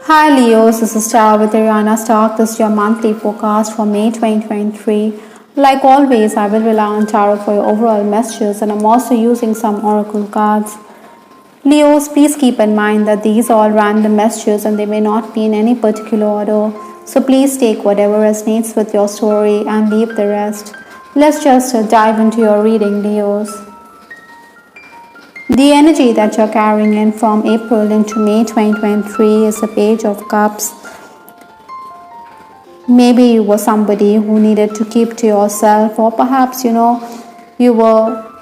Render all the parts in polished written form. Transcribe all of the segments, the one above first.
Hi Leos, this is Star with Ariana Stock. This is your monthly forecast for May 2023. Like always, I will rely on tarot for your overall messages and I'm also using some oracle cards. Leos, please keep in mind that these are all random messages and they may not be in any particular order. So please take whatever resonates with your story and leave the rest. Let's just dive into your reading, Leos. The energy that you're carrying in from April into May 2023 is the Page of Cups. Maybe you were somebody who needed to keep to yourself, or perhaps you were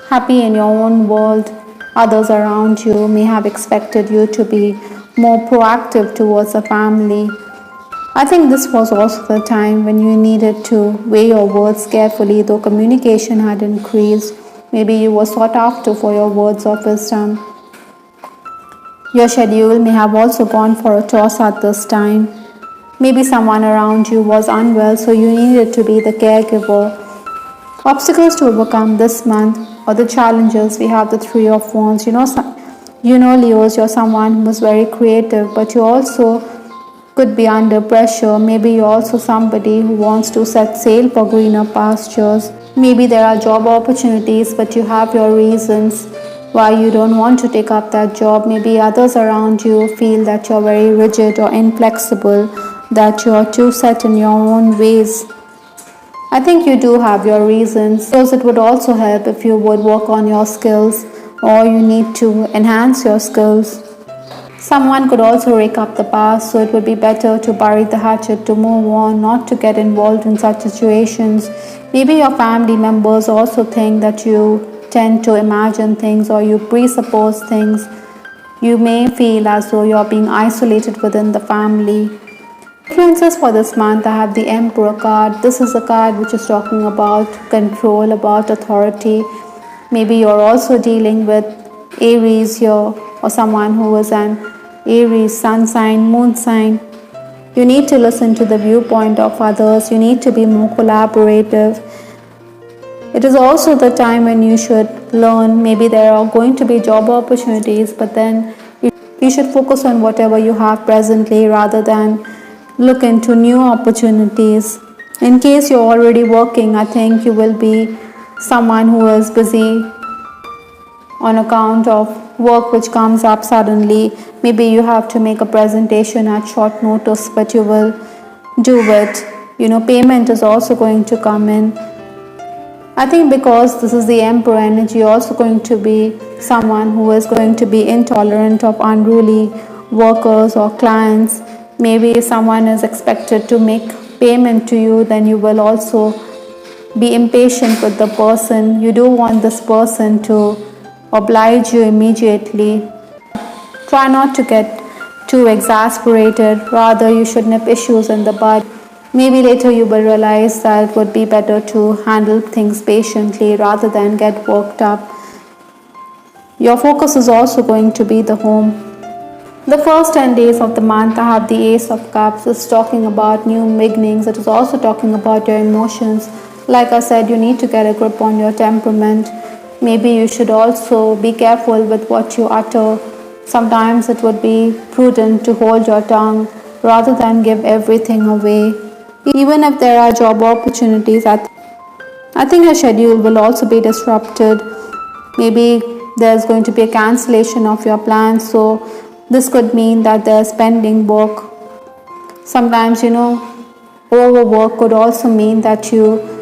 happy in your own world. Others around you may have expected you to be more proactive towards the family. I think this was also the time when you needed to weigh your words carefully, though communication had increased. Maybe you were sought after for your words of wisdom. Your schedule may have also gone for a toss at this time. Maybe someone around you was unwell, so you needed to be the caregiver. Obstacles to overcome this month or the challenges, we have the Three of Wands. Leos, you're someone who's very creative, but you also could be under pressure. Maybe you're also somebody who wants to set sail for greener pastures. Maybe there are job opportunities, but you have your reasons why you don't want to take up that job. Maybe others around you feel that you're very rigid or inflexible, that you're too set in your own ways. I think you do have your reasons, because it would also help if you would work on your skills, or you need to enhance your skills. Someone could also rake up the past, so it would be better to bury the hatchet, to move on, not to get involved in such situations. Maybe your family members also think that you tend to imagine things or you presuppose things. You may feel as though you're being isolated within the family. Influences for this month, I have the Emperor card. This is a card which is talking about control, about authority. Maybe you're also dealing with Aries here, or someone who is an Aries sun sign, moon sign. You need to listen to the viewpoint of others. You need to be more collaborative. It is also the time when you should learn. Maybe there are going to be job opportunities, but then you should focus on whatever you have presently rather than look into new opportunities. In case you're already working, I think you will be someone who is busy on account of work which comes up suddenly. Maybe you have to make a presentation at short notice, but you will do it. Payment is also going to come in. I think because this is the Emperor energy, you're also going to be someone who is going to be intolerant of unruly workers or clients. Maybe if someone is expected to make payment to you, then you will also be impatient with the person. You do want this person to oblige you immediately. Try not to get too exasperated. Rather, you should nip issues in the bud. Maybe later you will realize that it would be better to handle things patiently rather than get worked up. Your focus is also going to be the home. The first 10 days of the month, I have the Ace of Cups. It's talking about new beginnings. It is also talking about your emotions. Like I said, you need to get a grip on your temperament. Maybe you should also be careful with what you utter. Sometimes it would be prudent to hold your tongue rather than give everything away. Even if there are job opportunities, I think your schedule will also be disrupted. Maybe there's going to be a cancellation of your plans, so this could mean that there's pending work. Sometimes, overwork could also mean that you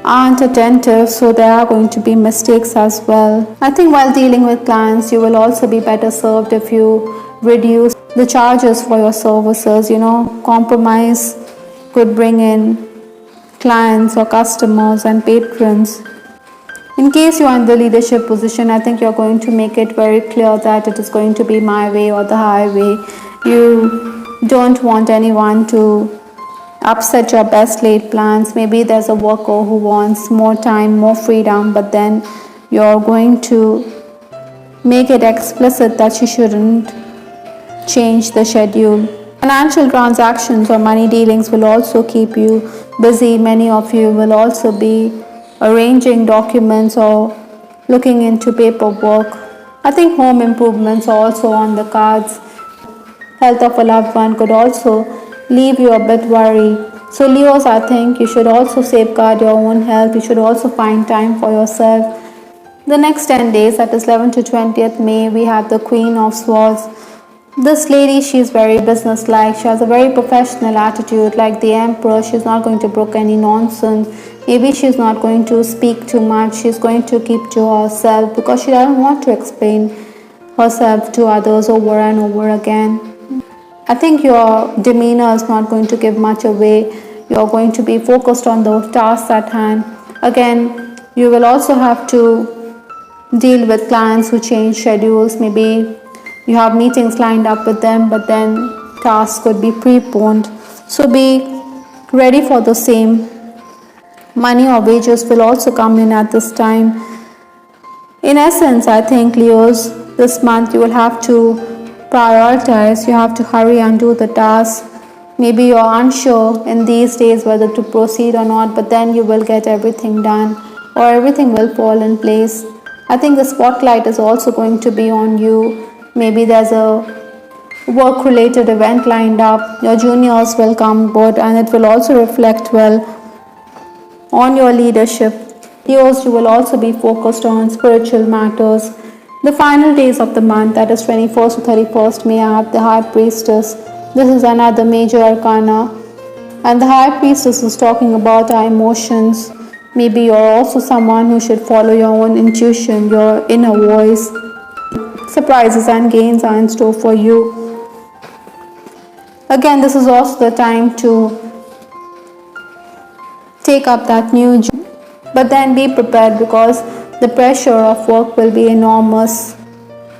aren't attentive, so there are going to be mistakes as well. I think while dealing with clients, you will also be better served if you reduce the charges for your services. Compromise could bring in clients or customers and patrons. In case you are in the leadership position, I think you're going to make it very clear that it is going to be my way or the highway. You don't want anyone to upset your best laid plans. Maybe there's a worker who wants more time, more freedom, but then you're going to make it explicit that she shouldn't change the schedule. Financial transactions or money dealings will also keep you busy. Many of you will also be arranging documents or looking into paperwork. I think home improvements are also on the cards. health of a loved one could also leave you a bit worried. So Leos, I think you should also safeguard your own health. You should also find time for yourself. The next 10 days, that is 11th to 20th May, we have the Queen of Swords. This lady, she is very businesslike. She has a very professional attitude, like the Emperor. She's not going to brook any nonsense. Maybe she's not going to speak too much. She's going to keep to herself because she doesn't want to explain herself to others over and over again. I think your demeanor is not going to give much away. You're going to be focused on the tasks at hand. Again, you will also have to deal with clients who change schedules. Maybe you have meetings lined up with them, but then tasks could be preponed. So be ready for the same. Money or wages will also come in at this time. In essence, I think Leos, this month you will have to prioritize. You have to hurry and do the tasks. Maybe you're unsure in these days whether to proceed or not, but then you will get everything done, or everything will fall in place. I think the spotlight is also going to be on you. Maybe there's a work related event lined up. Your juniors will come aboard, and it will also reflect well on your leadership. Leos, you will also be focused on spiritual matters. The final days of the month, that is 21st to 31st May, I have the High Priestess. This is another major arcana, and the High Priestess is talking about our emotions. Maybe you're also someone who should follow your own intuition, your inner voice. Surprises and gains are in store for you. Again, this is also the time to take up that new job, but then be prepared because the pressure of work will be enormous.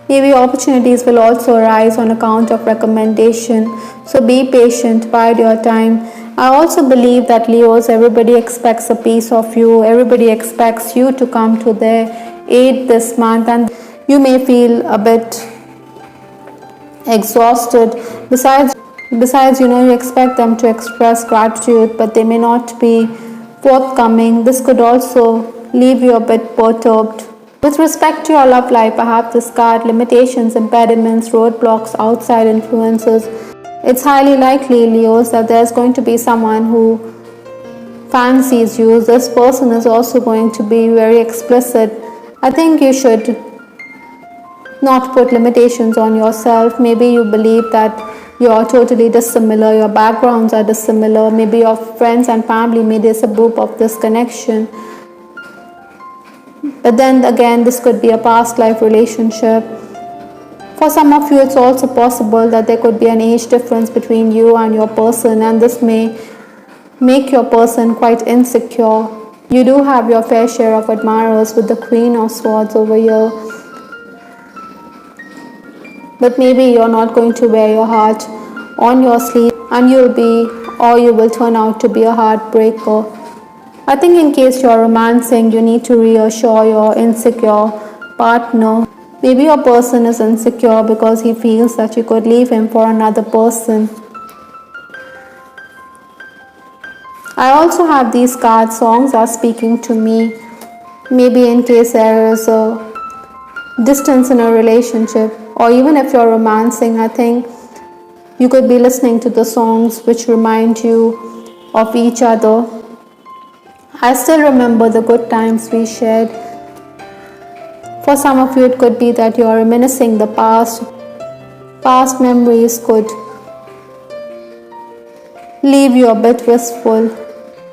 Maybe opportunities will also arise on account of recommendation. So be patient, bide your time. I also believe that Leos, everybody expects a piece of you. Everybody expects you to come to their aid this month, and you may feel a bit exhausted. Besides, you expect them to express gratitude, but they may not be forthcoming. This could also leave you a bit perturbed. With respect to your love life, I have this card: limitations, impediments, roadblocks, outside influences. It's highly likely, Leos, that there's going to be someone who fancies you. This person is also going to be very explicit. I think you should not put limitations on yourself. Maybe you believe that you are totally dissimilar, your backgrounds are dissimilar, maybe your friends and family may disapprove of this connection. But then again, this could be a past life relationship. For some of you, it's also possible that there could be an age difference between you and your person, and this may make your person quite insecure. You do have your fair share of admirers with the Queen of Swords over here, but maybe you're not going to wear your heart on your sleeve, and you will turn out to be a heartbreaker. I think in case you're romancing, you need to reassure your insecure partner. Maybe your person is insecure because he feels that you could leave him for another person. I also have these cards: songs are speaking to me. Maybe in case there is a distance in a relationship, or even if you're romancing, I think you could be listening to the songs which remind you of each other. I still remember the good times we shared. For some of you, it could be that you are reminiscing the past. Past memories could leave you a bit wistful.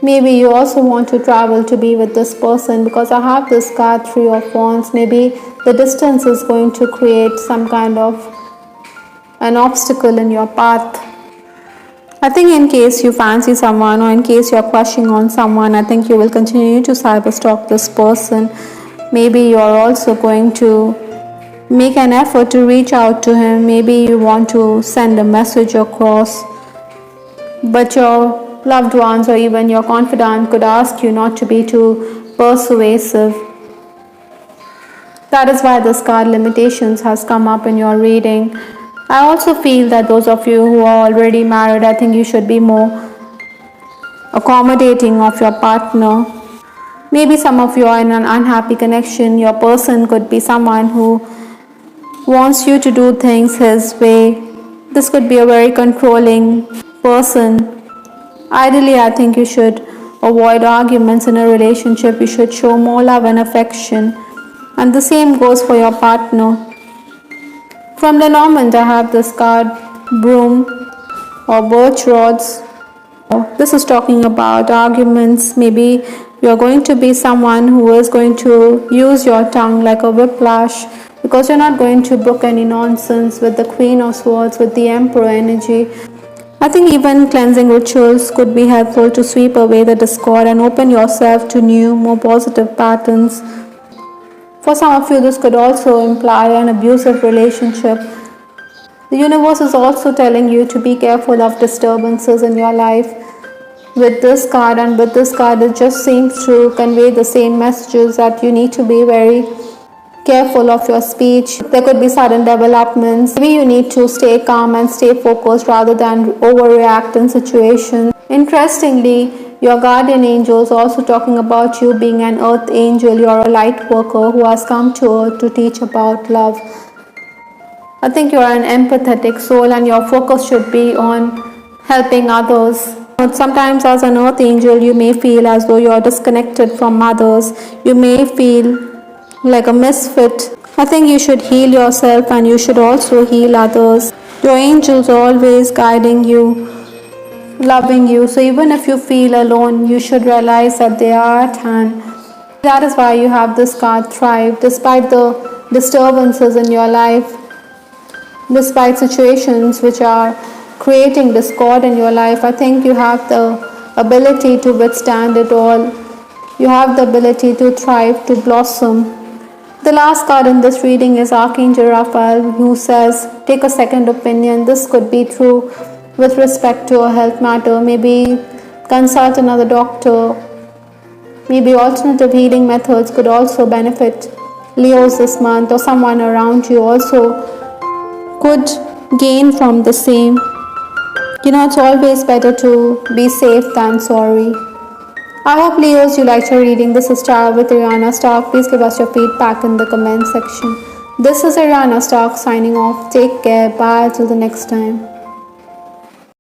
Maybe you also want to travel to be with this person, because I have this card, Three of Wands. Maybe the distance is going to create some kind of an obstacle in your path. I think in case you fancy someone, or in case you're crushing on someone, I think you will continue to cyberstalk this person. Maybe you're also going to make an effort to reach out to him. Maybe you want to send a message across, but your loved ones or even your confidant could ask you not to be too persuasive. That is why this card, limitations, has come up in your reading. I also feel that those of you who are already married, I think you should be more accommodating of your partner. Maybe some of you are in an unhappy connection. Your person could be someone who wants you to do things his way. This could be a very controlling person. Ideally, I think you should avoid arguments in a relationship. You should show more love and affection. And the same goes for your partner. From the Normand, I have this card, broom or birch rods. This is talking about arguments. Maybe you're going to be someone who is going to use your tongue like a whiplash, because you're not going to book any nonsense with the Queen of Swords, with the Emperor energy. I think even cleansing rituals could be helpful to sweep away the discord and open yourself to new, more positive patterns. For some of you, this could also imply an abusive relationship. The universe is also telling you to be careful of disturbances in your life with this card, and with this card it just seems to convey the same messages that you need to be very careful of your speech. There could be sudden developments. Maybe you need to stay calm and stay focused rather than overreact in situations. Interestingly, your guardian angel is also talking about you being an earth angel. You're a light worker who has come to earth to teach about love. I think you're an empathetic soul and your focus should be on helping others. But sometimes as an earth angel, you may feel as though you're disconnected from others. You may feel like a misfit. I think you should heal yourself and you should also heal others. Your angels are always guiding you, loving you. So even if you feel alone, you should realize that they are at hand. That is why you have this card, Thrive. Despite the disturbances in your life, despite situations which are creating discord in your life, I think you have the ability to withstand it all. You have the ability to thrive, to blossom. The last card in this reading is Archangel Raphael, who says, take a second opinion. This could be true with respect to a health matter. Maybe consult another doctor. Maybe alternative healing methods could also benefit Leos this month, or someone around you also could gain from the same. It's always better to be safe than sorry. I hope, Leos, you liked your reading. This is Tarot with Ariana Stark. Please give us your feedback in the comment section. This is Ariana Stark signing off. Take care. Bye till the next time.